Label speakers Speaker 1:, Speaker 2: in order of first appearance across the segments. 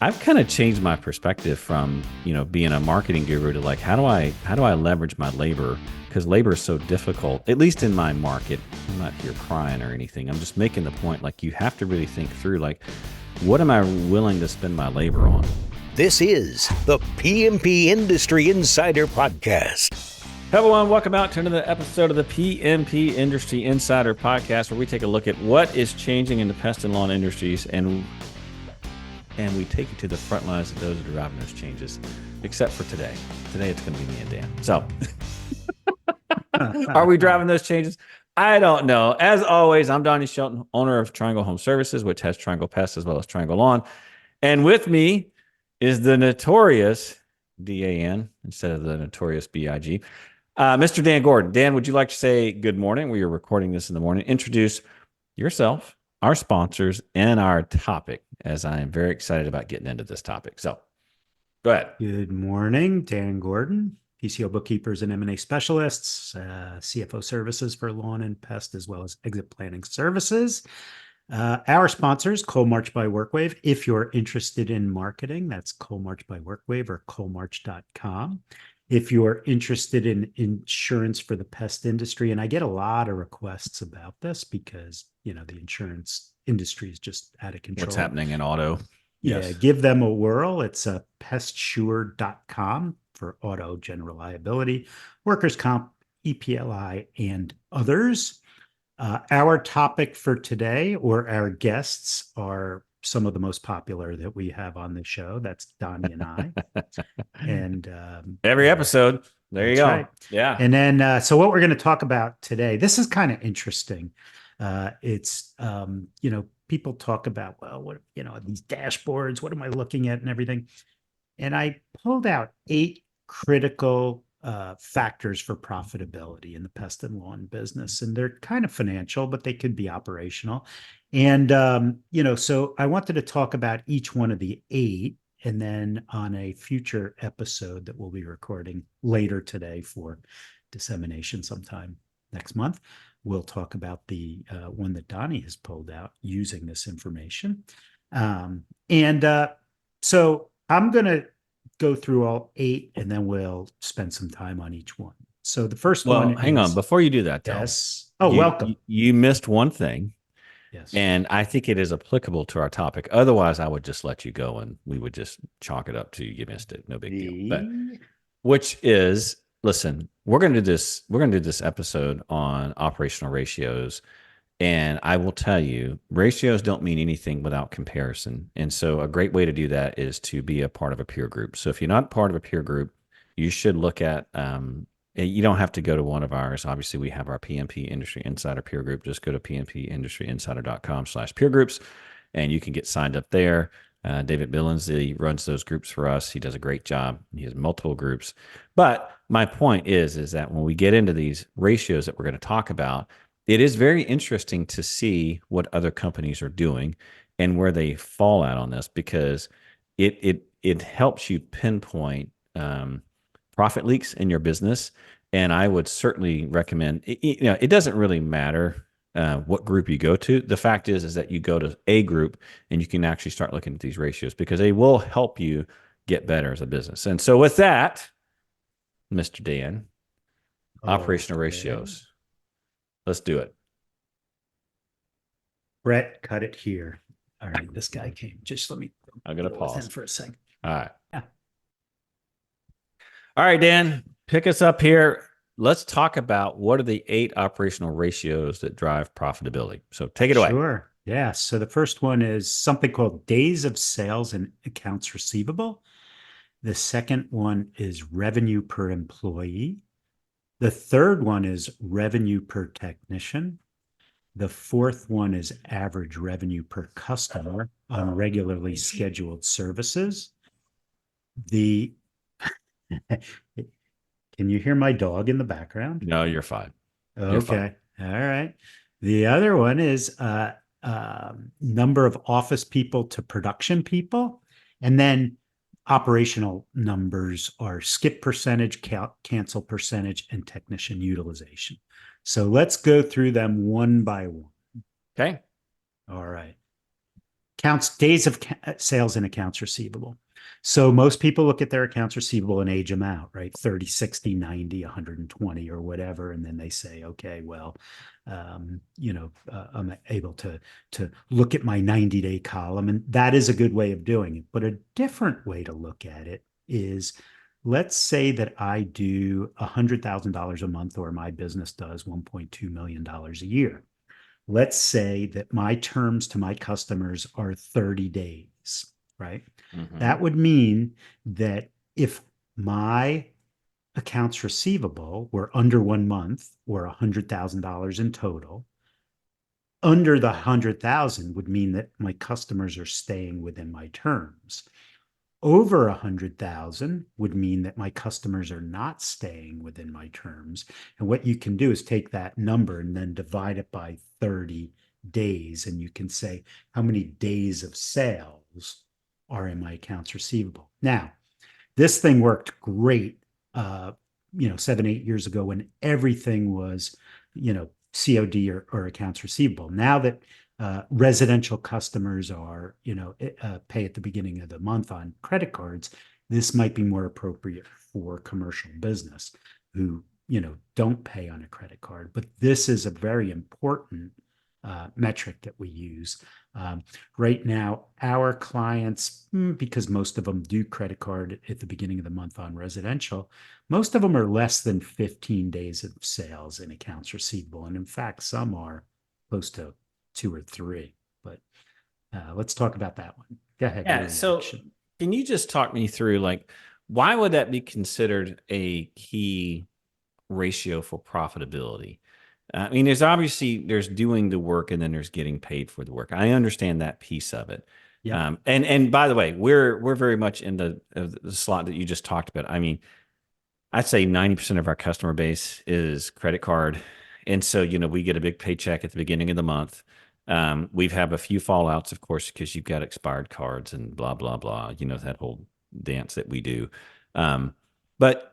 Speaker 1: I've kind of changed my perspective from, being a marketing guru to like, how do I leverage my labor? Because labor is so difficult, at least in my market. I'm not here crying or anything. I'm just making the point, like, you have to really think through, like, what am I willing to spend my labor on?
Speaker 2: This is the PMP Industry Insider Podcast.
Speaker 1: Hey everyone, welcome out to another episode of the PMP Industry Insider Podcast, where we take a look at what is changing in the pest and lawn industries, and we take you to the front lines of those that are driving those changes, except for today. Today, it's going to be me and Dan. So, are we driving those changes? I don't know. As always, I'm Donnie Shelton, owner of Triangle Home Services, which has Triangle Pest as well as Triangle Lawn. And with me is the notorious DAN instead of the notorious BIG, Mr. Dan Gordon. Dan, would you like to say good morning? We are recording this in the morning. Introduce yourself, our sponsors, and our topic, as I am very excited about getting into this topic. So go ahead.
Speaker 3: Good morning, Dan Gordon, PCO Bookkeepers and M&A Specialists, CFO Services for Lawn and Pest, as well as Exit Planning Services. Our sponsors, Coalmarch by WorkWave. If you're interested in marketing, that's Coalmarch by WorkWave or coalmarch.com. If you're interested in insurance for the pest industry, and I get a lot of requests about this because, the insurance industry is just out of control.
Speaker 1: What's happening in auto?
Speaker 3: Yeah, yes. Give them a whirl. It's pestsure.com for auto, general liability, workers' comp, EPLI, and others. Our topic for today, or our guests, are some of the most popular that we have on the show. That's Donnie and I. And
Speaker 1: every episode. There you go. Right. Yeah.
Speaker 3: And then, so what we're going to talk about today, this is kind of interesting. It's, people talk about, well, what, these dashboards, what am I looking at and everything. And I pulled out 8 critical factors for profitability in the pest and lawn business. And they're kind of financial, but they could be operational. And, so I wanted to talk about each one of the 8. And then on a future episode that we'll be recording later today for dissemination sometime next month, we'll talk about the one that Donnie has pulled out using this information. So I'm going to go through all 8, and then we'll spend some time on each one. So the first one.
Speaker 1: Well, hang on. Before you do that, though.
Speaker 3: Yes. Oh, welcome.
Speaker 1: You missed one thing.
Speaker 3: Yes.
Speaker 1: And I think it is applicable to our topic. Otherwise, I would just let you go and we would just chalk it up to you missed it. No big deal. But which is, listen, we're going to do this episode on operational ratios. And I will tell you, ratios don't mean anything without comparison. And so a great way to do that is to be a part of a peer group. So if you're not part of a peer group, you should look at, you don't have to go to one of ours. Obviously, we have our PMP Industry Insider Peer Group. Just go to pmpindustryinsider.com/peer groups, and you can get signed up there. David Billingsley runs those groups for us. He does a great job. He has multiple groups. But my point is that when we get into these ratios that we're going to talk about, it is very interesting to see what other companies are doing and where they fall out on this, because it helps you pinpoint profit leaks in your business. And I would certainly recommend, it doesn't really matter what group you go to. The fact is that you go to a group and you can actually start looking at these ratios, because they will help you get better as a business. And so with that, Mr. Dan, operational ratios, let's do it.
Speaker 3: Brett, cut it here. All right, this guy came. Just let me.
Speaker 1: I'm going to pause
Speaker 3: for a second.
Speaker 1: All right.
Speaker 3: Yeah.
Speaker 1: All right, Dan, pick us up here. Let's talk about what are the 8 operational ratios that drive profitability. So take it away.
Speaker 3: Sure. Yeah. So the first one is something called days of sales and accounts receivable. The second one is revenue per employee. The third one is revenue per technician. The fourth one is average revenue per customer on regularly scheduled services. Can you hear my dog in the background?
Speaker 1: No, you're fine.
Speaker 3: Okay. You're fine. All right. The other one is number of office people to production people. And then operational numbers are skip percentage, cancel percentage, and technician utilization. So let's go through them one by one.
Speaker 1: Okay.
Speaker 3: All right. days of sales in accounts receivable. So most people look at their accounts receivable and age them out, right? 30, 60, 90, 120 or whatever. And then they say, okay, well, I'm able to look at my 90-day column. And that is a good way of doing it. But a different way to look at it is, let's say that I do $100,000 a month, or my business does $1.2 million a year. Let's say that my terms to my customers are 30 days, right?
Speaker 1: Mm-hmm.
Speaker 3: That would mean that if my accounts receivable were under 1 month, or $100,000 in total, under the 100,000 would mean that my customers are staying within my terms. Over 100,000 would mean that my customers are not staying within my terms. And what you can do is take that number and then divide it by 30 days. And you can say, how many days of sales are in my accounts receivable? Now, this thing worked great, 7, 8 years ago, when everything was, COD or accounts receivable. Now that residential customers are, pay at the beginning of the month on credit cards, this might be more appropriate for commercial business who, don't pay on a credit card. But this is a very important metric that we use. Right now, our clients, because most of them do credit card at the beginning of the month on residential, most of them are less than 15 days of sales in accounts receivable. And in fact, some are close to 2 or 3. But let's talk about that one. Go ahead.
Speaker 1: Yeah. So can you just talk me through, like, why would that be considered a key ratio for profitability? I mean, there's doing the work and then there's getting paid for the work. I understand that piece of it.
Speaker 3: Yeah.
Speaker 1: And by the way, we're very much in the slot that you just talked about. I mean, I'd say 90% of our customer base is credit card. And so, we get a big paycheck at the beginning of the month. We've had a few fallouts, of course, because you've got expired cards and blah, blah, blah, that whole dance that we do. But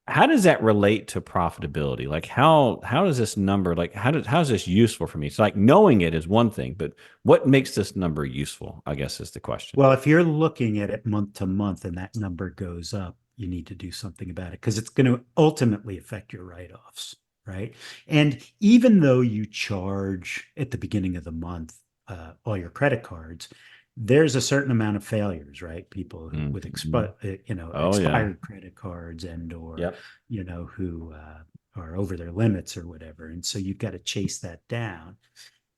Speaker 1: how does that relate to profitability? Like, how does this number, like, how is this useful for me? It's like, knowing it is one thing, but what makes this number useful, I guess, is the question.
Speaker 3: Well, if you're looking at it month to month and that number goes up, you need to do something about it, because it's going to ultimately affect your write-offs, right? And even though you charge at the beginning of the month all your credit cards, there's a certain amount of failures, right? People who, with expired credit cards or who are over their limits or whatever. And so you've got to chase that down.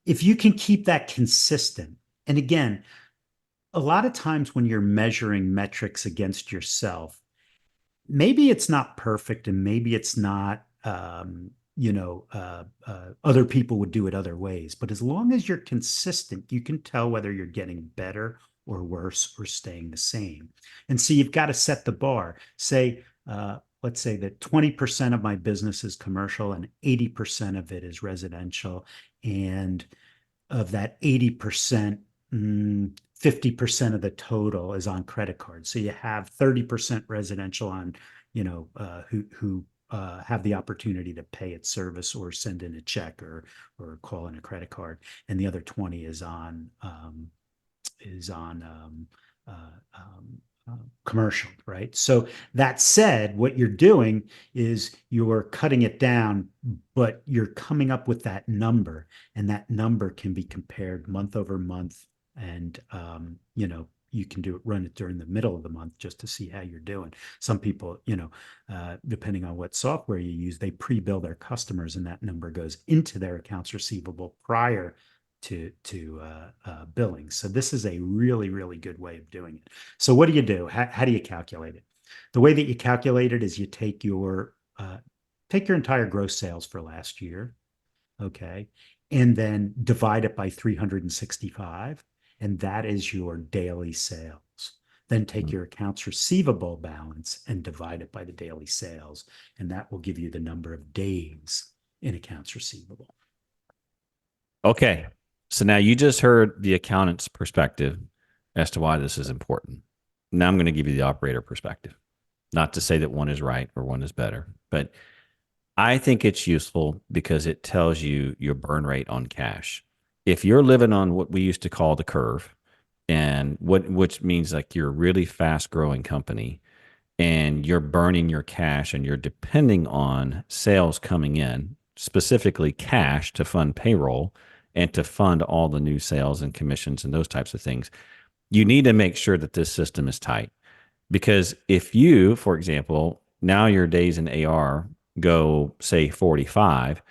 Speaker 3: If you can keep that consistent, and again, a lot of times when you're measuring metrics against yourself, maybe it's not perfect, and maybe it's not, other people would do it other ways. But as long as you're consistent, you can tell whether you're getting better or worse or staying the same. And so you've got to set the bar. Say, let's say that 20% of my business is commercial and 80% of it is residential. And of that 80%, 50% of the total is on credit cards. So you have 30% residential on, who have the opportunity to pay at service or send in a check or call in a credit card, and the other 20 is on commercial, right? So that said, what you're doing is you're cutting it down, but you're coming up with that number, and that number can be compared month over month, and you can run it during the middle of the month just to see how you're doing. Some people, depending on what software you use, they pre-bill their customers, and that number goes into their accounts receivable prior to billing. So this is a really, really good way of doing it. So what do you do? How do you calculate it? The way that you calculate it is you take your entire gross sales for last year, okay, and then divide it by 365. And that is your daily sales. Then take your accounts receivable balance and divide it by the daily sales. And that will give you the number of days in accounts receivable.
Speaker 1: Okay. So now you just heard the accountant's perspective as to why this is important. Now I'm going to give you the operator perspective. Not to say that one is right or one is better, but I think it's useful because it tells you your burn rate on cash. If you're living on what we used to call the curve, and which means like you're a really fast growing company and you're burning your cash and you're depending on sales coming in, specifically cash to fund payroll and to fund all the new sales and commissions and those types of things, you need to make sure that this system is tight. Because if you, for example, now your days in AR go, say, 45,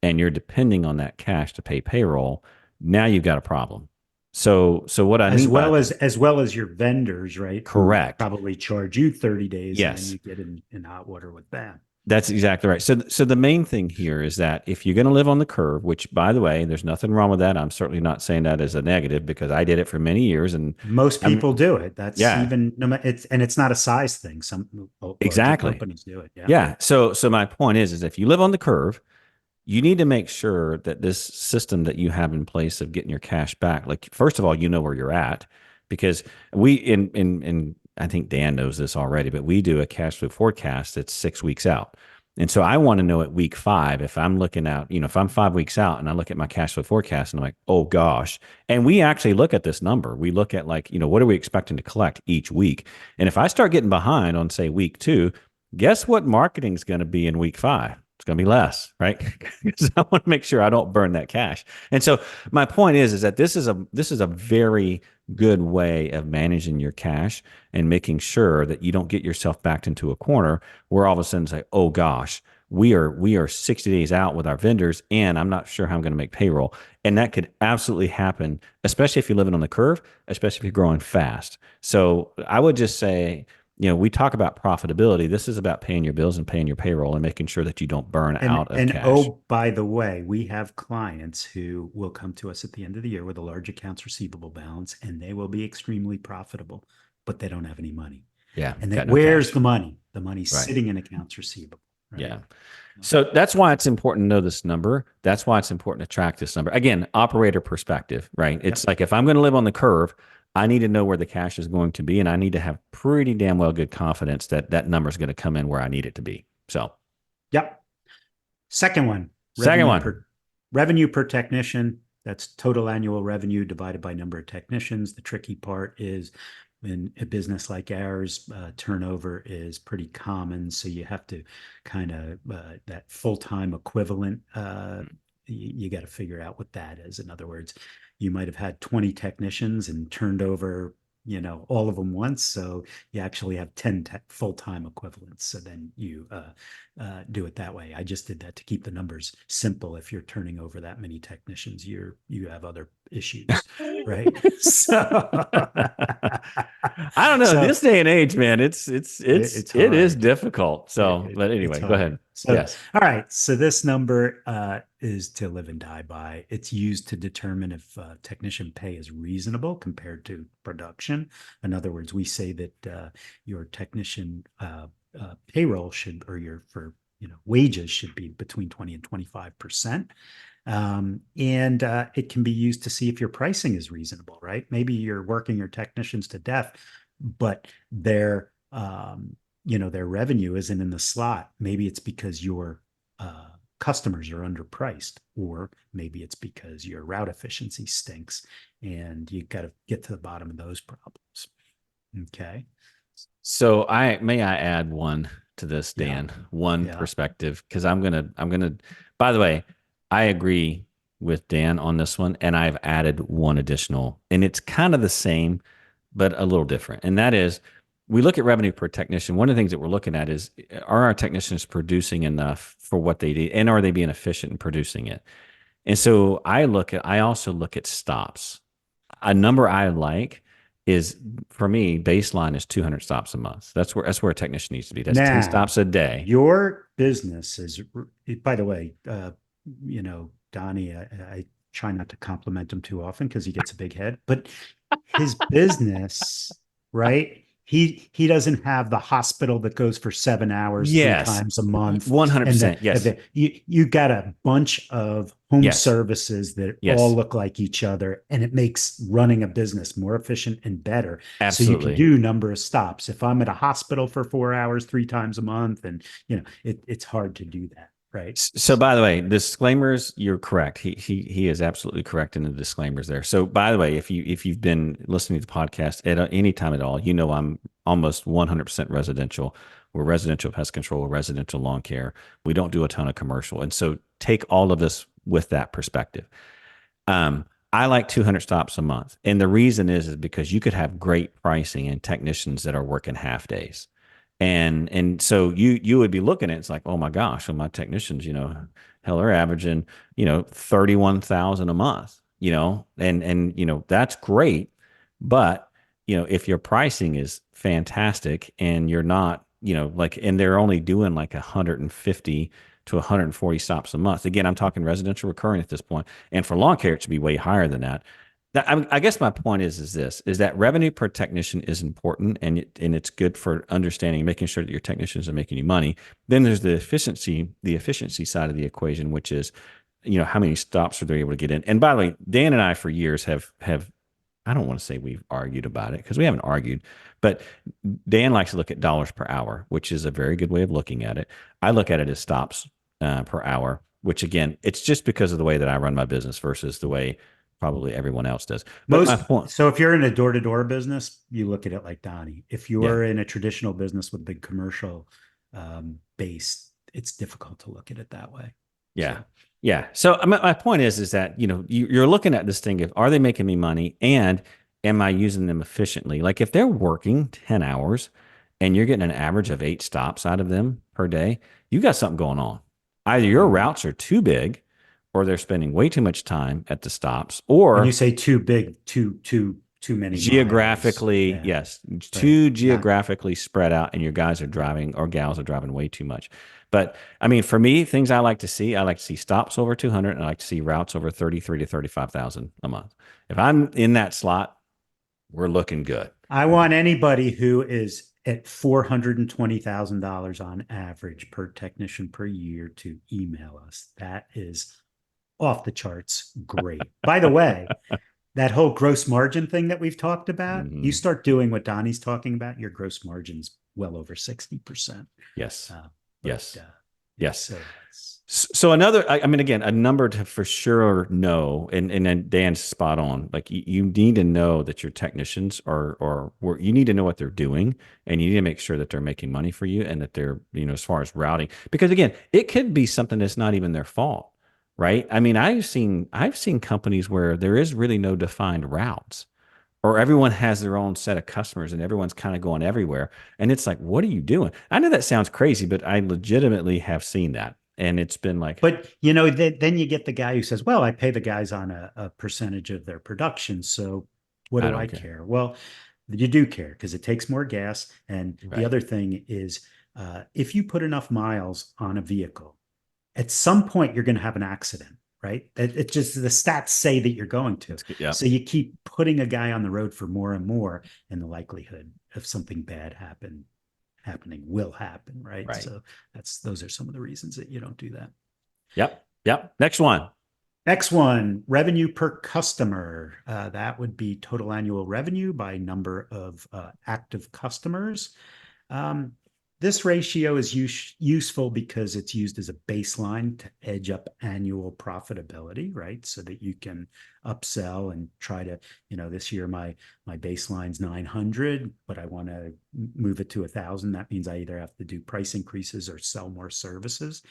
Speaker 1: and you're depending on that cash to pay payroll, now you've got a problem. So what I
Speaker 3: as
Speaker 1: mean by
Speaker 3: well as your vendors, right? Who
Speaker 1: correct.
Speaker 3: probably charge you 30 days, and then
Speaker 1: Yes.
Speaker 3: you get in hot water with them.
Speaker 1: That's exactly right. So the main thing here is that if you're going to live on the curve, which by the way, there's nothing wrong with that. I'm certainly not saying that as a negative because I did it for many years, and
Speaker 3: Most people do it. That's
Speaker 1: yeah,
Speaker 3: even no matter it's not a size thing. Some larger
Speaker 1: exactly.
Speaker 3: companies do it. Yeah.
Speaker 1: Yeah. So my point is if you live on the curve, you need to make sure that this system that you have in place of getting your cash back, like first of all, you know where you're at, because we in I think Dan knows this already, but we do a cash flow forecast that's 6 weeks out. And so I want to know at week 5, if I'm looking out, if I'm 5 weeks out and I look at my cash flow forecast and I'm like, oh gosh. And we actually look at this number. We look at like, what are we expecting to collect each week? And if I start getting behind on say week 2, guess what marketing is going to be in week 5? It's going to be less, right? Because I want to make sure I don't burn that cash. And so my point is that this is a very good way of managing your cash and making sure that you don't get yourself backed into a corner where all of a sudden say, oh gosh, we are 60 days out with our vendors and I'm not sure how I'm going to make payroll. And that could absolutely happen, especially if you're living on the curve, especially if you're growing fast. So I would just say, we talk about profitability. This is about paying your bills and paying your payroll and making sure that you don't burn out of cash.
Speaker 3: Oh, by the way, we have clients who will come to us at the end of the year with a large accounts receivable balance, and they will be extremely profitable, but they don't have any money.
Speaker 1: Yeah.
Speaker 3: And then
Speaker 1: no
Speaker 3: where's
Speaker 1: cash.
Speaker 3: the money? The money's
Speaker 1: Right.
Speaker 3: sitting in accounts receivable. Right?
Speaker 1: Yeah. So that's why it's important to know this number. That's why it's important to track this number. Again, operator perspective, right? It's like if I'm going to live on the curve, I need to know where the cash is going to be, and I need to have pretty damn well good confidence that that number is going to come in where I need it to be. So,
Speaker 3: yep. Second one. Revenue per technician. That's total annual revenue divided by number of technicians. The tricky part is in a business like ours, turnover is pretty common. So you have to kind of that full-time equivalent. You got to figure out what that is. In other words, you might have had 20 technicians and turned over, all of them once. So you actually have 10 full-time equivalents. So then you do it that way. I just did that to keep the numbers simple. If you're turning over that many technicians, you have other issues, right? So
Speaker 1: I don't know. So, this day and age, man, it is difficult. So, but anyway, go ahead.
Speaker 3: So, yes. All right. So this number is to live and die by. It's used to determine if technician pay is reasonable compared to production. In other words, we say that your technician payroll should, or wages should be between 20 and 25%. And it can be used to see if your pricing is reasonable, right? Maybe you're working your technicians to death, but their revenue isn't in the slot. Maybe it's because your customers are underpriced, or maybe it's because your route efficiency stinks, and you got to get to the bottom of those problems. Okay.
Speaker 1: So may I add one to this, Dan? One perspective, because I'm gonna. By the way, I agree with Dan on this one, and I've added one additional, and it's kind of the same, but a little different. And that is, we look at revenue per technician. One of the things that we're looking at is, are our technicians producing enough for what they do, and are they being efficient in producing it? And so I also look at stops. A number I like is, for me, baseline is 200 stops a month. That's where a technician needs to be. That's 10 stops a day.
Speaker 3: Your business is, by the way, Donnie, I try not to compliment him too often because he gets a big head, but his business, right? He doesn't have the hospital that goes for 7 hours, 3 times a month.
Speaker 1: 100%. Yes.
Speaker 3: You got a bunch of home services that all look like each other, and it makes running a business more efficient and better.
Speaker 1: Absolutely.
Speaker 3: So you can do number of stops. If I'm at a hospital for 4 hours, 3 times a month, and it's hard to do that. right?
Speaker 1: So by the way, disclaimers, you're correct. He is absolutely correct in the disclaimers there. So by the way, if you've been listening to the podcast at any time at all, you know I'm almost 100% residential. We're residential pest control, residential lawn care. We don't do a ton of commercial. And so take all of this with that perspective. I like 200 stops a month. And the reason is because you could have great pricing and technicians that are working half days. And so you would be looking at it's like, oh my gosh, well, my technicians, hell, they're averaging, 31,000 a month, and that's great. But, if your pricing is fantastic and you're not, and they're only doing like 150 to 140 stops a month. Again, I'm talking residential recurring at this point. And for lawn care, it should be way higher than that. I guess my point is that revenue per technician is important, and it's good for understanding, making sure that your technicians are making you money. Then there's the efficiency side of the equation, which is, how many stops are they able to get in. And by the way, Dan and I for years have I don't want to say we've argued about it because we haven't argued, but Dan likes to look at dollars per hour, which is a very good way of looking at it. I look at it as stops per hour, which again, it's just because of the way that I run my business versus the way probably everyone else does. But my point.
Speaker 3: So if you're in a door-to-door business, you look at it like Donnie. If you're in a traditional business with big commercial base, it's difficult to look at it that way.
Speaker 1: Yeah. Yeah. So my point is that, you're looking at this thing of, are they making me money and am I using them efficiently? Like if they're working 10 hours and you're getting an average of 8 stops out of them per day, you got something going on. Either your routes are too big or they're spending way too much time at the stops, or
Speaker 3: when you say too big, too many
Speaker 1: geographically,
Speaker 3: miles.
Speaker 1: yes,
Speaker 3: right.
Speaker 1: too geographically spread out, and your guys are driving or gals are driving way too much. But I mean, for me, things I like to see stops over 200, and I like to see routes over 33 to 35,000 a month. If I'm in that slot, we're looking good.
Speaker 3: I want anybody who is at $420,000 on average per technician per year to email us. That is off the charts. Great. By the way, that whole gross margin thing that we've talked about, you start doing what Donnie's talking about, your gross margin's well over 60%.
Speaker 1: Yes.
Speaker 3: Yes.
Speaker 1: Yes. So another, I mean, again, a number to for sure know, and then Dan's spot on. Like you need to know that your technicians you need to know what they're doing, and you need to make sure that they're making money for you, and that they're, as far as routing, because again, it could be something that's not even their fault, right? I mean, I've seen companies where there is really no defined routes, or everyone has their own set of customers and everyone's kind of going everywhere. And it's like, what are you doing? I know that sounds crazy, but I legitimately have seen that. And it's been like,
Speaker 3: but then you get the guy who says, well, I pay the guys on a percentage of their production. So what do I care? Well, you do care because it takes more gas. And the other thing is, if you put enough miles on a vehicle, at some point you're going to have an accident. Right. It's just the stats say that you're going to.
Speaker 1: Yeah.
Speaker 3: So you keep putting a guy on the road for more and more, and the likelihood of something bad happening will happen. Right. So those are some of the reasons that you don't do that.
Speaker 1: Yep. Next one,
Speaker 3: revenue per customer. That would be total annual revenue by number of active customers. This ratio is useful because it's used as a baseline to edge up annual profitability, right? So that you can upsell and try to, this year my baseline's 900, but I want to move it to 1,000. That means I either have to do price increases or sell more services.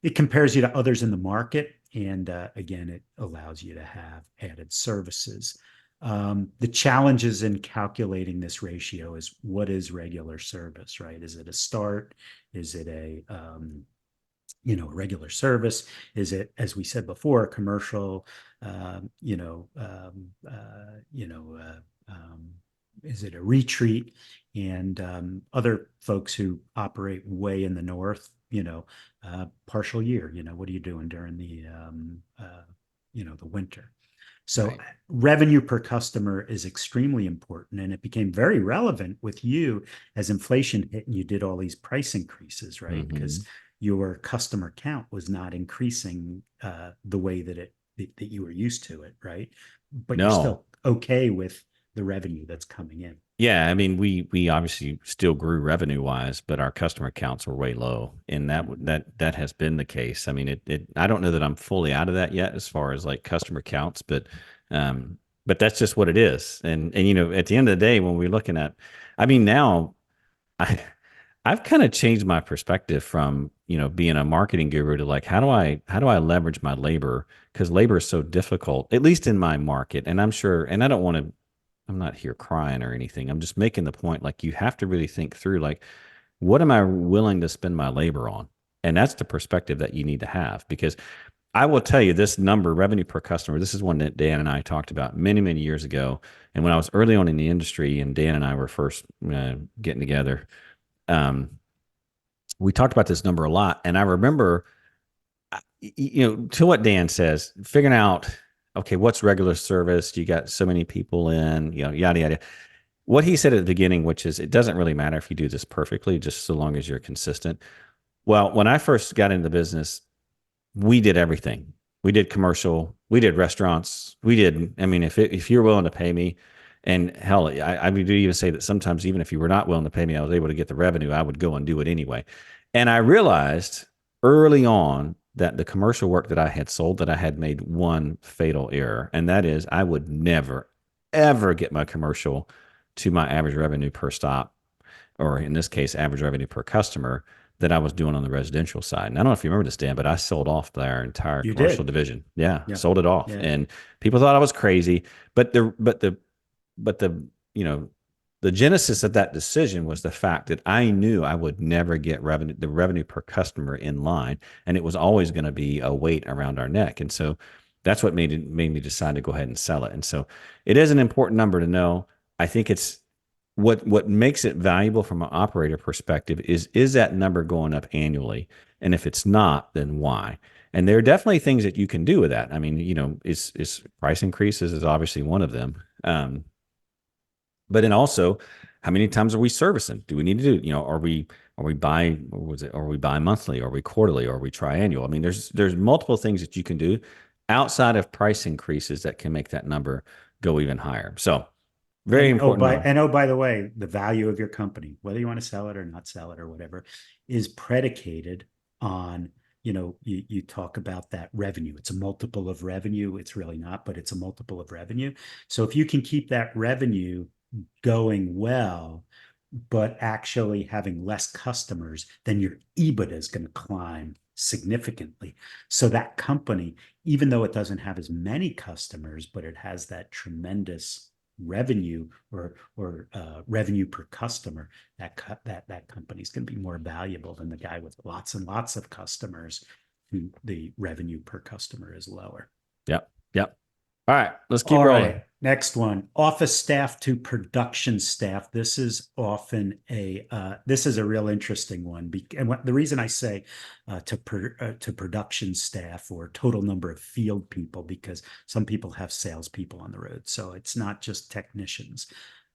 Speaker 3: It compares you to others in the market. And again, it allows you to have added services. The challenges in calculating this ratio is, what is regular service, right? Is it a start? Is it a regular service? Is it, as we said before, commercial? Is it a retreat? And other folks who operate way in the north, partial year. What are you doing during the winter? So revenue per customer is extremely important, and it became very relevant with you as inflation hit and you did all these price increases, right? Because your customer count was not increasing the way that you were used to it, right? But you're still okay with the revenue that's coming in.
Speaker 1: Yeah, I mean, we obviously still grew revenue wise, but our customer counts were way low, and that has been the case. I mean, it I don't know that I'm fully out of that yet as far as like customer counts, um, but that's just what it is. And at the end of the day, when we're looking at, I mean, now I I've kind of changed my perspective from being a marketing guru to like how do I leverage my labor, because labor is so difficult, at least in my market, and I'm sure, and I don't want to. I'm not here crying or anything. I'm just making the point, like, you have to really think through, like, what am I willing to spend my labor on? And that's the perspective that you need to have, because I will tell you this number, revenue per customer, this is one that Dan and I talked about many, many years ago. And when I was early on in the industry and Dan and I were first getting together, um, we talked about this number a lot. And I remember, to what Dan says, figuring out, okay, what's regular service? You got so many people in, yada, yada. What he said at the beginning, which is, it doesn't really matter if you do this perfectly, just so long as you're consistent. Well, when I first got into the business, we did everything. We did commercial, we did restaurants, I mean, if you're willing to pay me, and hell, I would even say that sometimes, even if you were not willing to pay me, I was able to get the revenue, I would go and do it anyway. And I realized early on that the commercial work that I had sold, that I had made one fatal error. And that is, I would never, ever get my commercial to my average revenue per stop, or in this case, average revenue per customer, that I was doing on the residential side. And I don't know if you remember this, Dan, but I sold off our entire
Speaker 3: You
Speaker 1: commercial
Speaker 3: did.
Speaker 1: division. Yeah,
Speaker 3: Yeah.
Speaker 1: sold it off.
Speaker 3: Yeah.
Speaker 1: And people thought I was crazy. But the the genesis of that decision was the fact that I knew I would never get the revenue per customer in line, and it was always going to be a weight around our neck. And so that's what made me decide to go ahead and sell it. And so it is an important number to know. I think it's what makes it valuable from an operator perspective is that number going up annually, and if it's not, then why? And there are definitely things that you can do with that. I mean, is price increases is obviously one of them. But then also, how many times are we servicing? Do we need to do, are we buy, or was it, are we buy monthly? Are we quarterly? Or are we triannual? I mean, there's multiple things that you can do outside of price increases that can make that number go even higher. So very important number.
Speaker 3: By the way, the value of your company, whether you want to sell it or not sell it or whatever, is predicated on, you talk about that revenue. It's a multiple of revenue. It's really not, but it's a multiple of revenue. So if you can keep that revenue going well, but actually having less customers, then your EBITDA is going to climb significantly. So that company, even though it doesn't have as many customers, but it has that tremendous revenue or revenue per customer, that company is going to be more valuable than the guy with lots and lots of customers who the revenue per customer is lower.
Speaker 1: Yep. All right, let's keep rolling.
Speaker 3: Right. Next one, office staff to production staff. This is often this is a real interesting one. And the reason I say to production staff or total number of field people, because some people have salespeople on the road, so it's not just technicians.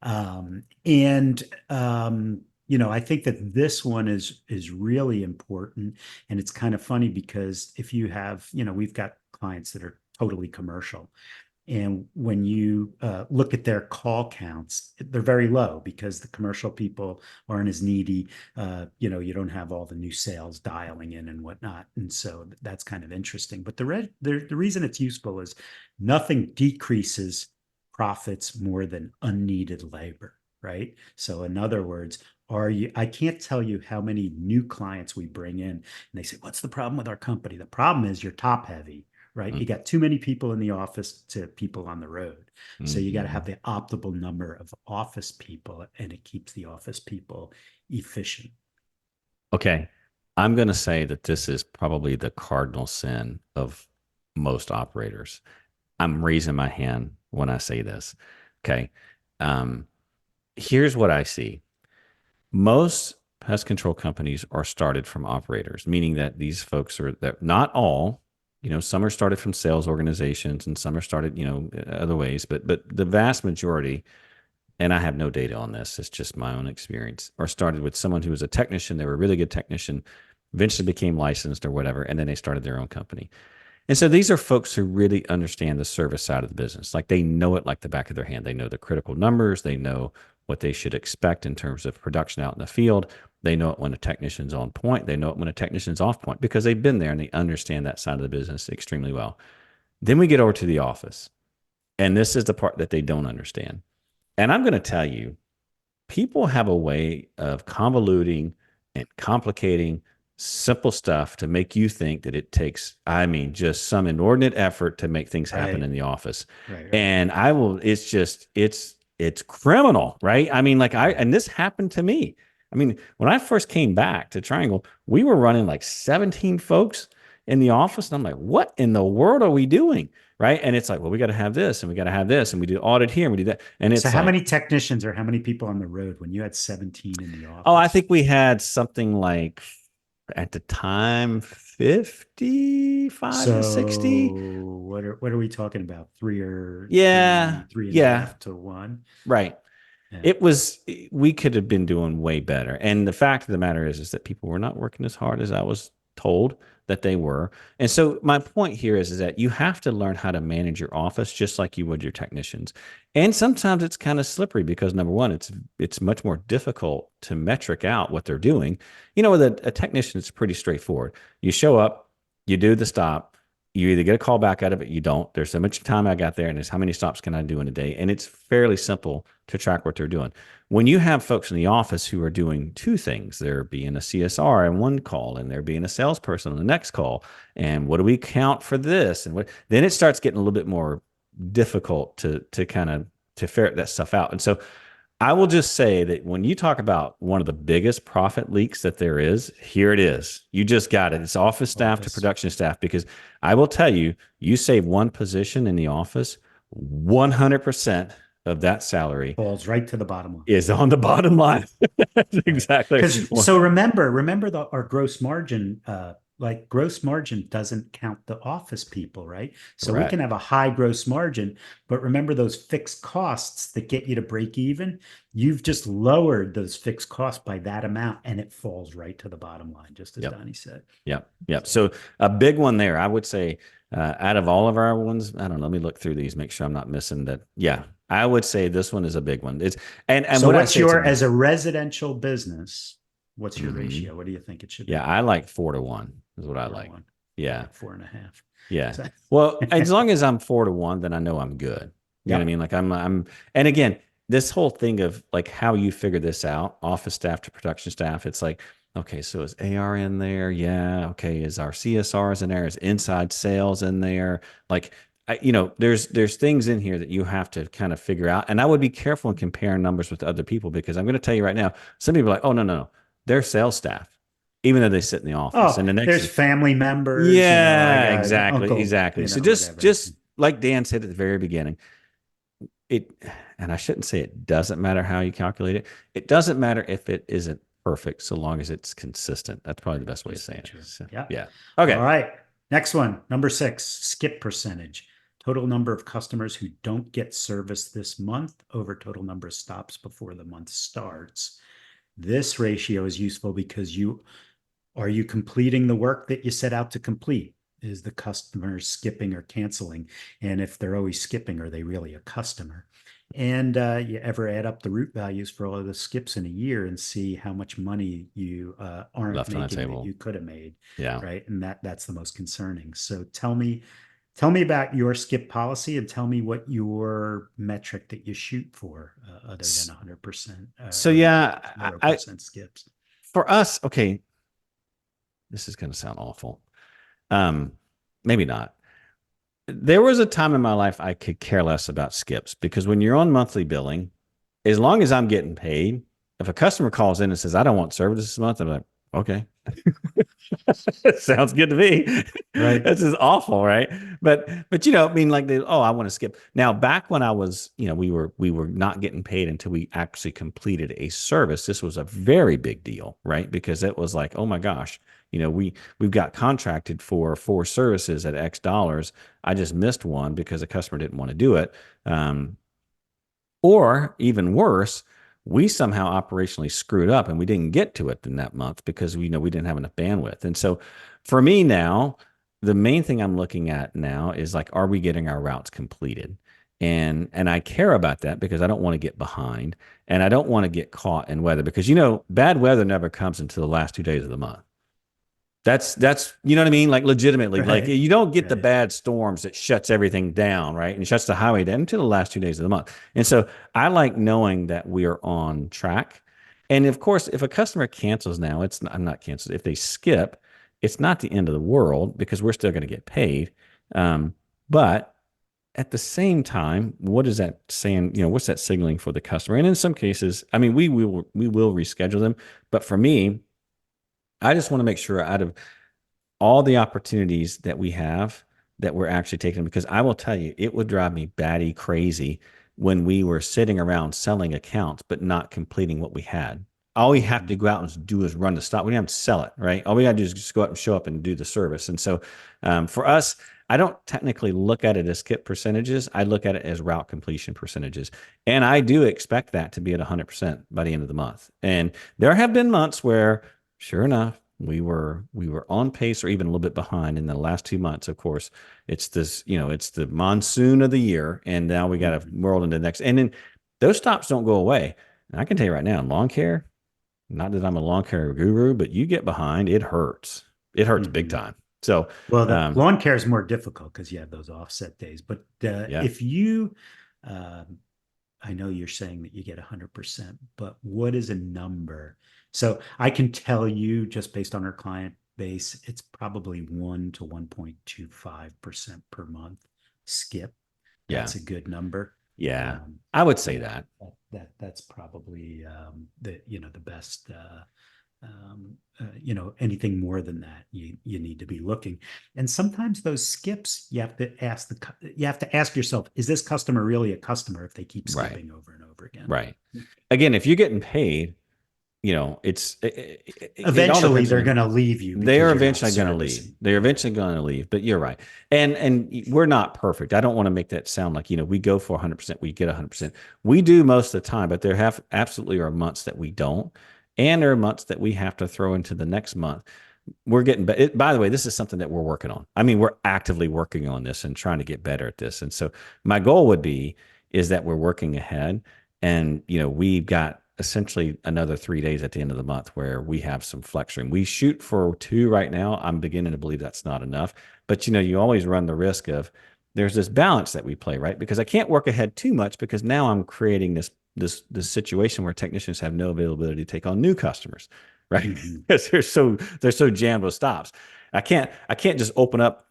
Speaker 3: I think that this one is really important, and it's kind of funny because if you have, we've got clients that are totally commercial. And when you look at their call counts, they're very low because the commercial people aren't as needy. You don't have all the new sales dialing in and whatnot. And so that's kind of interesting. But the reason it's useful is nothing decreases profits more than unneeded labor, right? So in other words, I can't tell you how many new clients we bring in and they say, what's the problem with our company? The problem is you're top heavy. Right. You got too many people in the office to people on the road. So you got to have the optimal number of office people, and it keeps the office people efficient.
Speaker 1: Okay. I'm going to say that this is probably the cardinal sin of most operators. I'm raising my hand when I say this. Okay. Here's what I see. Most pest control companies are started from operators, meaning that these folks that not all, some are started from sales organizations and some are started, other ways, but the vast majority, and I have no data on this, it's just my own experience, are started with someone who was a technician. They were a really good technician, eventually became licensed or whatever, and then they started their own company. And so these are folks who really understand the service side of the business. Like, they know it like the back of their hand. They know the critical numbers. They know what they should expect in terms of production out in the field. They know it when a technician's on point. They know it when a technician's off point because they've been there and they understand that side of the business extremely well. Then we get over to the office. And this is the part that they don't understand. And I'm going to tell you, people have a way of convoluting and complicating simple stuff to make you think that it takes, just some inordinate effort to make things happen in the office.
Speaker 3: Right.
Speaker 1: And it's criminal, right? And this happened to me. When I first came back to Triangle, we were running like 17 folks in the office. And I'm like, what in the world are we doing? Right. And it's like, well, we got to have this and we got to have this and we do audit here and we do that. And it's
Speaker 3: so how many technicians or how many people on the road when you had 17 in the office?
Speaker 1: Oh, I think we had something like at the time 55 to 60.
Speaker 3: What are we talking about? Three and a half to one.
Speaker 1: Right. Yeah. We could have been doing way better. And the fact of the matter is that people were not working as hard as I was told that they were. And so my point here is that you have to learn how to manage your office just like you would your technicians. And sometimes it's kind of slippery because number one, it's much more difficult to metric out what they're doing. With a technician, it's pretty straightforward. You show up, you do the stop, you either get a call back out of it, you don't. There's so much time I got there, and there's how many stops can I do in a day? And it's fairly simple to track what they're doing. When you have folks in the office who are doing two things, they're being a CSR in one call, and they're being a salesperson on the next call, and what do we count for this? And then it starts getting a little bit more difficult to ferret that stuff out. And so I will just say that when you talk about one of the biggest profit leaks that there is, here it is. You just got it. It's office staff to production staff, because I will tell you, you save one position in the office, 100% of that salary
Speaker 3: falls right to the bottom line.
Speaker 1: Is on the bottom line. Exactly.
Speaker 3: So remember our gross margin, gross margin doesn't count the office people, right? So we can have a high gross margin, but remember those fixed costs that get you to break even, you've just lowered those fixed costs by that amount and it falls right to the bottom line, just as Donnie said.
Speaker 1: Yep. So a big one there, I would say, out of all of our ones, I don't know, let me look through these, make sure I'm not missing that. Yeah, I would say this one is a big one.
Speaker 3: So what's as a residential business, what's your ratio? What do you think it should be?
Speaker 1: Yeah, I like 4-to-1 is what I like. Yeah.
Speaker 3: Like 4.5.
Speaker 1: Yeah. Well, as long as I'm 4-to-1, then I know I'm good. You know what I mean? Like I'm, and again, this whole thing of like how you figure this out, office staff to production staff, it's like, okay, so is AR in there? Yeah. Okay. Is our CSRs in there? Is inside sales in there? Like, there's things in here that you have to kind of figure out. And I would be careful in comparing numbers with other people, because I'm going to tell you right now, some people are like, oh, no. They're sales staff, even though they sit in the office. And
Speaker 3: there's family members.
Speaker 1: Yeah, exactly. So just like Dan said at the very beginning, and I shouldn't say it doesn't matter how you calculate it. It doesn't matter if it isn't perfect, so long as it's consistent. That's probably the best way of saying it. So, yeah. Okay.
Speaker 3: All right. Next one, number 6, skip percentage. Total number of customers who don't get service this month over total number of stops before the month starts. This ratio is useful because are you completing the work that you set out to complete? Is the customer skipping or canceling? And if they're always skipping, are they really a customer? And you ever add up the root values for all of the skips in a year and see how much money you aren't
Speaker 1: left
Speaker 3: making
Speaker 1: that
Speaker 3: you could have made?
Speaker 1: Yeah.
Speaker 3: Right. And that's the most concerning. So tell me about your skip policy and tell me what your metric that you shoot for other than 100%.
Speaker 1: So yeah,
Speaker 3: 0% skips.
Speaker 1: For us, okay, this is going to sound awful. Maybe not. There was a time in my life I could care less about skips, because when you're on monthly billing, as long as I'm getting paid, if a customer calls in and says, I don't want service this month, I'm like, okay. Sounds good to me. Right. This is awful, right? But I want to skip. Now, back when I was, we were not getting paid until we actually completed a service. This was a very big deal, right? Because it was like, oh my gosh, we've got contracted for 4 services at X dollars. I just missed one because the customer didn't want to do it. Or even worse, we somehow operationally screwed up and we didn't get to it in that month because we didn't have enough bandwidth. And so for me now, the main thing I'm looking at now is like, are we getting our routes completed? And I care about that because I don't want to get behind and I don't want to get caught in weather because bad weather never comes until the last 2 days of the month. That's you know what I mean? Like legitimately, like
Speaker 3: Right.
Speaker 1: you don't get the
Speaker 3: Right.
Speaker 1: bad storms that shuts everything down, right? And shuts the highway down until the last 2 days of the month. And so I like knowing that we are on track. And of course, if a customer cancels now, it's not, I'm not canceled. If they skip, it's not the end of the world because we're still going to get paid. But at the same time, what is that saying? What's that signaling for the customer? And in some cases, I mean, we will reschedule them. But for me, I just want to make sure out of all the opportunities that we have that we're actually taking because I will tell you, it would drive me batty crazy when we were sitting around selling accounts but not completing what we had. All we have to go out and do is run the stop. We don't have to sell it, right? All we got to do is just go out and show up and do the service. And so for us, I don't technically look at it as skip percentages. I look at it as route completion percentages. And I do expect that to be at 100% by the end of the month. And there have been months where, sure enough, we were on pace or even a little bit behind in the last 2 months. Of course, it's this, it's the monsoon of the year, and now we got to roll into the next. And then those stops don't go away. And I can tell you right now, in lawn care, not that I'm a lawn care guru, but you get behind, it hurts. It hurts big time. So,
Speaker 3: well, the lawn care is more difficult because you have those offset days. But
Speaker 1: yeah.
Speaker 3: if you, I know you're saying that you get 100%, but what is a number? So I can tell you just based on our client base, it's probably 1 to 1.25% per month skip. That's a good number.
Speaker 1: Yeah, I would say that.
Speaker 3: That's probably the best. Anything more than that, you need to be looking. And sometimes those skips, you have to ask yourself, is this customer really a customer if they keep skipping over and over again?
Speaker 1: Right. Again, if you're getting paid, it's
Speaker 3: eventually they're going to leave you.
Speaker 1: They are eventually going to leave. They're eventually going to leave. But you're right, and we're not perfect. I don't want to make that sound like we go for 100%, we get 100%. We do most of the time, but there have absolutely are months that we don't, and there are months that we have to throw into the next month. We're getting better. By the way, this is something that we're working on. I mean, we're actively working on this and trying to get better at this. And so my goal is that we're working ahead, and we've got essentially another 3 days at the end of the month where we have some flex room. We shoot for 2 right now. I'm beginning to believe that's not enough, but you always run the risk of there's this balance that we play, right? Because I can't work ahead too much because now I'm creating this situation where technicians have no availability to take on new customers, right? Because they're so jammed with stops. I can't just open up,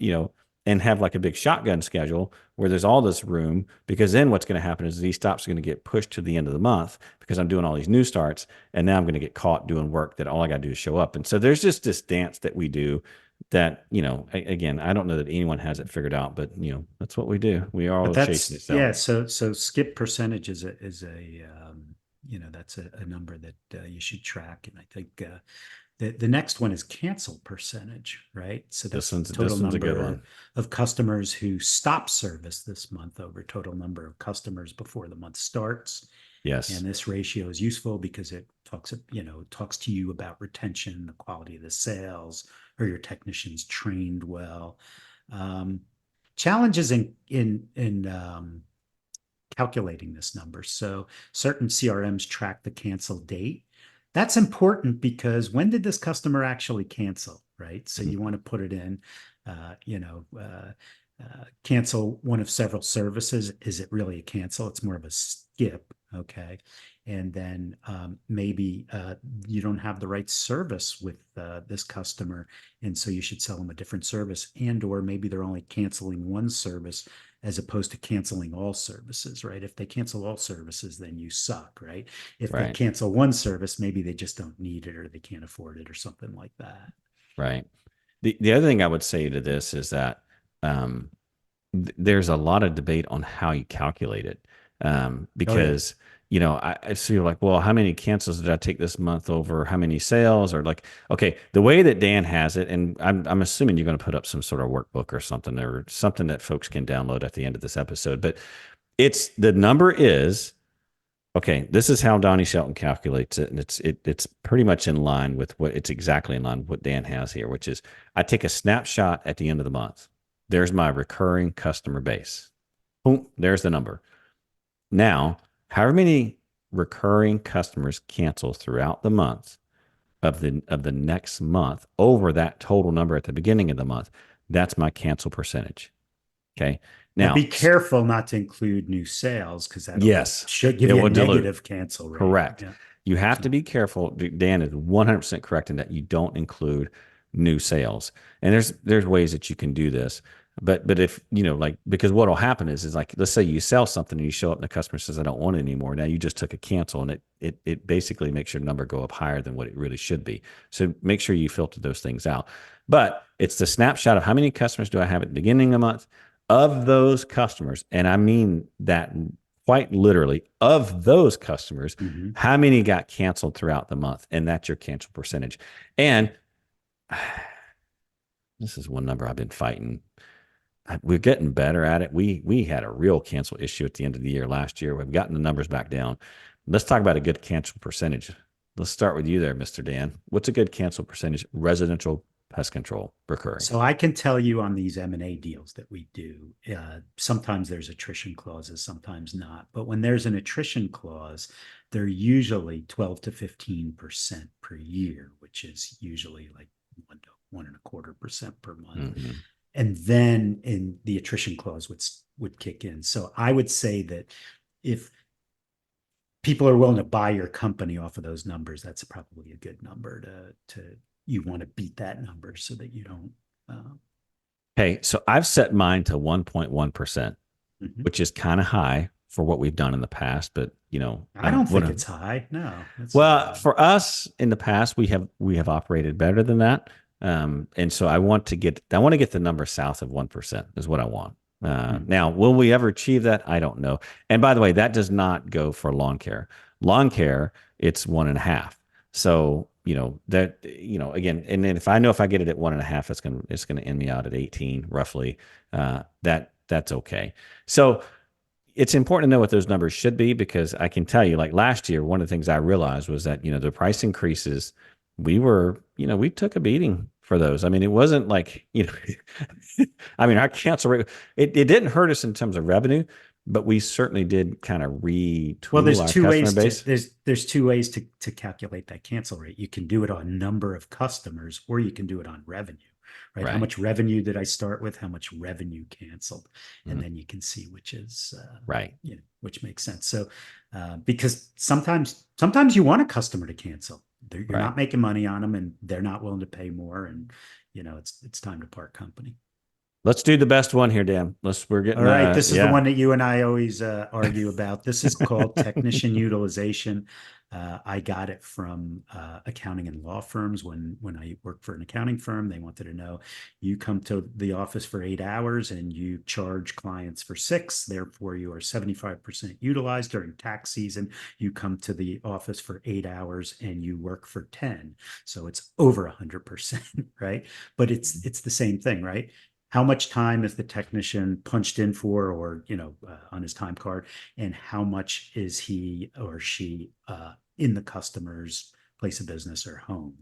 Speaker 1: and have like a big shotgun schedule where there's all this room, because then what's going to happen is these stops are going to get pushed to the end of the month because I'm doing all these new starts, and now I'm going to get caught doing work that all I got to do is show up. And so there's just this dance that we do that, again, I don't know that anyone has it figured out, but that's what we do. We are all chasing it.
Speaker 3: Yeah. So skip percentage is a that's a number that you should track. And I think the next one is cancel percentage, right? So that's total number of customers who stop service this month over total number of customers before the month starts.
Speaker 1: Yes.
Speaker 3: And this ratio is useful because it talks to you about retention, the quality of the sales, or your technicians trained well. Challenges in calculating this number. So certain CRMs track the cancel date. That's important because when did this customer actually cancel, right? So you want to put it in, cancel one of several services. Is it really a cancel? It's more of a skip, okay? And then maybe you don't have the right service with this customer, and so you should sell them a different service, or maybe they're only canceling one service as opposed to canceling all services, right? If they cancel all services, then you suck, right? If they cancel one service, maybe they just don't need it or they can't afford it or something like that.
Speaker 1: Right. The other thing I would say to this is that there's a lot of debate on how you calculate it, because so you're like, well, how many cancels did I take this month over how many sales? Or like, okay, the way that Dan has it, and I'm assuming you're going to put up some sort of workbook or something that folks can download at the end of this episode, but the number is, okay, this is how Donnie Shelton calculates it. And it's pretty much in line with it's exactly in line with what Dan has here, which is, I take a snapshot at the end of the month. There's my recurring customer base. Boom, there's the number. Now, however many recurring customers cancel throughout the month of the next month over that total number at the beginning of the month, that's my cancel percentage. Okay.
Speaker 3: Now
Speaker 1: Now,
Speaker 3: be careful not to include new sales because that
Speaker 1: yes,
Speaker 3: should give
Speaker 1: it
Speaker 3: you a
Speaker 1: will dilute.
Speaker 3: negative cancel rate.
Speaker 1: Correct.
Speaker 3: Yeah.
Speaker 1: You have
Speaker 3: So,
Speaker 1: to be careful. Dan is 100% correct in that you don't include new sales. And there's ways that you can do this. But if, like, because what will happen is like, let's say you sell something and you show up and the customer says, I don't want it anymore. Now you just took a cancel, and it basically makes your number go up higher than what it really should be. So make sure you filter those things out. But it's the snapshot of how many customers do I have at the beginning of the month of those customers. And I mean that quite literally, of those customers, how many got canceled throughout the month? And that's your cancel percentage. And this is one number I've been fighting. We're getting better at it. We had a real cancel issue at the end of the year last year. We've gotten the numbers back down. Let's talk about a good cancel percentage. Let's start with you there, Mr. Dan. What's a good cancel percentage? Residential pest control recurring.
Speaker 3: So I can tell you on these M&A deals that we do, sometimes there's attrition clauses, sometimes not. But when there's an attrition clause, they're usually 12 to 15% per year, which is usually like 1 to 1.25% per month.
Speaker 1: Mm-hmm.
Speaker 3: And then in the attrition clause would kick in. So I would say that if people are willing to buy your company off of those numbers, that's probably a good number to you want to beat that number so that you don't.
Speaker 1: Okay, so I've set mine to 1.1%, which is kind of high for what we've done in the past. But
Speaker 3: I don't think it's high. No.
Speaker 1: For us in the past, we have operated better than that. And so I want to get the number south of 1% is what I want. Now, will we ever achieve that? I don't know. And by the way, that does not go for lawn care. Lawn care, it's 1.5. So, again, and then if I get it at 1.5, it's going to end me out at 18 roughly. That's okay. So it's important to know what those numbers should be, because I can tell you, like last year, one of the things I realized was that, the price increases, we took a beating for those. I mean, it wasn't like, I mean, our cancel rate, it didn't hurt us in terms of revenue, but we certainly did kind of retool
Speaker 3: there's
Speaker 1: our
Speaker 3: two
Speaker 1: customer
Speaker 3: ways
Speaker 1: base.
Speaker 3: There's two ways to calculate that cancel rate. You can do it on number of customers, or you can do it on revenue, right? How much revenue did I start with? How much revenue canceled? And then you can see which is
Speaker 1: right.
Speaker 3: Which makes sense. So because sometimes you want a customer to cancel. You're not making money on them, and they're not willing to pay more, and it's time to part company.
Speaker 1: Let's do the best one here, Dan. We're getting
Speaker 3: all right. This is the one that you and I always argue about. This is called technician utilization. I got it from accounting and law firms. When I worked for an accounting firm, they wanted to know, you come to the office for 8 hours and you charge clients for 6. Therefore, you are 75% utilized during tax season. You come to the office for 8 hours and you work for 10. So it's over 100%, right? But it's the same thing, right? How much time is the technician punched in for, or on his time card, and how much is he or she in the customer's place of business or home,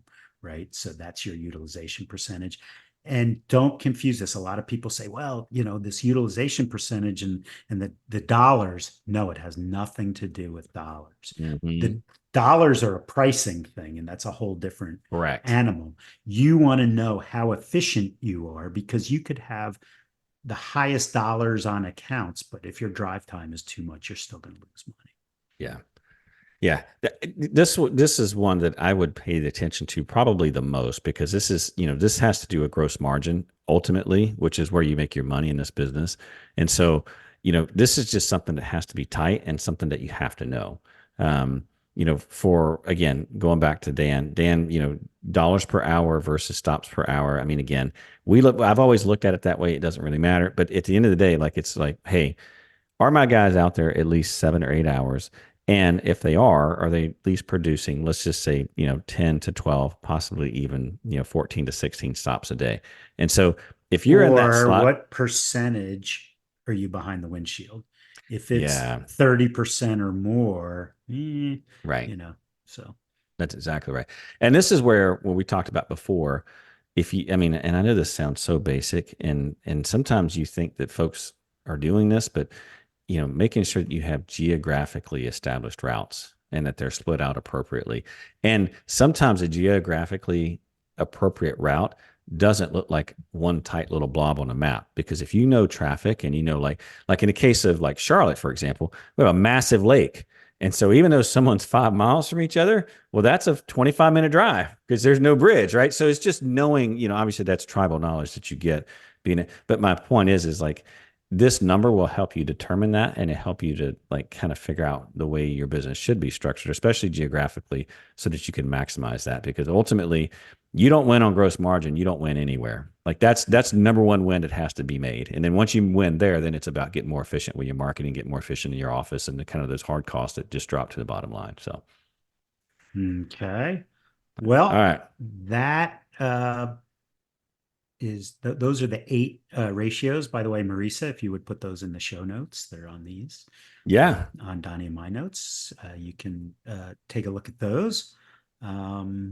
Speaker 3: right? So that's your utilization percentage. And don't confuse this. A lot of people say, well, this utilization percentage and the dollars. No, it has nothing to do with dollars. The dollars are a pricing thing, and that's a whole different animal. You want to know how efficient you are, because you could have the highest dollars on accounts, but if your drive time is too much, you're still going to lose money.
Speaker 1: Yeah. Yeah, this is one that I would pay attention to probably the most, because this has to do with gross margin ultimately, which is where you make your money in this business. And so, this is just something that has to be tight and something that you have to know. For, again, going back to Dan, dollars per hour versus stops per hour. I mean, again, I've always looked at it that way. It doesn't really matter. But at the end of the day, it's like, hey, are my guys out there at least 7 or 8 hours? And if they are they at least producing, let's just say, 10 to 12, possibly even, 14 to 16 stops a day. And so if you're in that slot,
Speaker 3: what percentage are you behind the windshield? If it's 30% or more,
Speaker 1: right.
Speaker 3: So
Speaker 1: that's exactly right. And this is where we talked about before, and I know this sounds so basic, and sometimes you think that folks are doing this, but making sure that you have geographically established routes and that they're split out appropriately. And sometimes a geographically appropriate route doesn't look like one tight little blob on a map, because if you know traffic and like in the case of like Charlotte, for example, we have a massive lake. And so even though someone's 5 miles from each other, well, that's a 25-minute drive because there's no bridge, right? So it's just knowing, obviously that's tribal knowledge that you get being it. But my point is like this number will help you determine that, and it help you to like kind of figure out the way your business should be structured, especially geographically, so that you can maximize that. Because ultimately, you don't win on gross margin, you don't win anywhere. Like that's number one win that has to be made. And then once you win there, then it's about getting more efficient with your marketing, get more efficient in your office, and the kind of those hard costs that just drop to the bottom line. So,
Speaker 3: okay. Well,
Speaker 1: all right.
Speaker 3: That those are the 8 ratios. By the way, Marisa, if you would put those in the show notes, they're on these.
Speaker 1: Yeah.
Speaker 3: On Donnie and my notes. You can take a look at those.
Speaker 1: All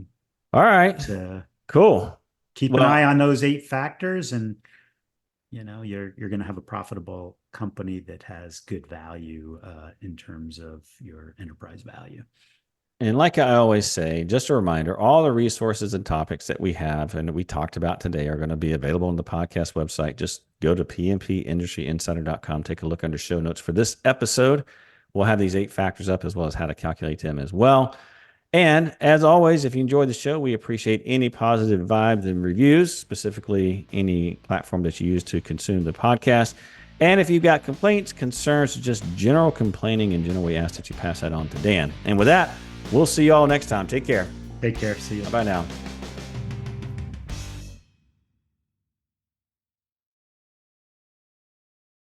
Speaker 1: right. Cool.
Speaker 3: Keep an eye on those 8 factors, and you're going to have a profitable company that has good value in terms of your enterprise value.
Speaker 1: And like I always say, just a reminder, all the resources and topics that we have and we talked about today are going to be available on the podcast website. Just go to pmpindustryinsider.com, take a look under show notes for this episode. We'll have these 8 factors up, as well as how to calculate them as well. And as always, if you enjoyed the show, we appreciate any positive vibes and reviews, specifically any platform that you use to consume the podcast. And if you've got complaints, concerns, just general complaining in general, we ask that you pass that on to Dan. And with that, we'll see you all next time. Take care.
Speaker 3: Take care. See you.
Speaker 1: Bye now.